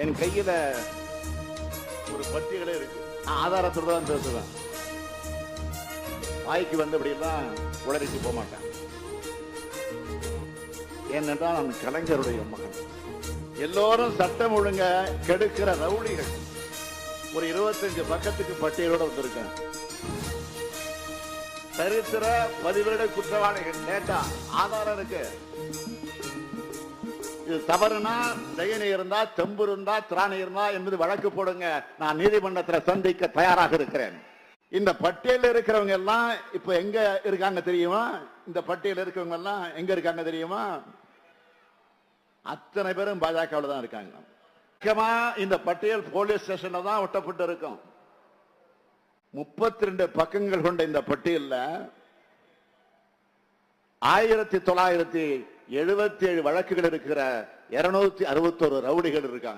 என் கையில ஒரு பட்டியலே இருக்கு. ஆதாரத்தோட தான் பேசுவேன். வாய்க்கு வந்தபடியெல்லாம் உளறிட்டு போக மாட்டேன். ஏனென்றால் நான் கலைஞருடைய மகன். எல்லோரும் சட்டம் ஒழுங்க கெடுக்கிற ரவுடிகள். ஒரு 25 பக்கத்துக்கு பட்டியலோட வந்திருக்கேன். சரித்திர பதிவேடு குற்றவாளிகள் டேட்டா ஆதாரம் இருக்கு. இது தவறுனா தயனை இருந்தா, தெம்பு இருந்தா, திராணி இருந்தா என்பது வழக்கு போடுங்க. நான் நீதிமன்றத்தில் சந்திக்க தயாராக இருக்கிறேன். இந்த பட்டியலில் இருக்கிறவங்க எல்லாம் இப்ப எங்க இருக்காங்க தெரியுமா? இந்த பட்டியலில் இருக்கிறவங்க எல்லாம் எங்க இருக்காங்க தெரியுமா? அத்தனை பேரும் பாஜகவில் தான் இருக்காங்க. இந்த பட்டியல் போலீஸ் ஸ்டேஷன்ல தான் ஒட்டப்பட்டு இருக்கும். 32 பக்கங்கள் கொண்ட இந்த பட்டியல்ல 1977 வழக்குகள் இருக்கிற 261 ரவுடிகள் இருக்காங்க.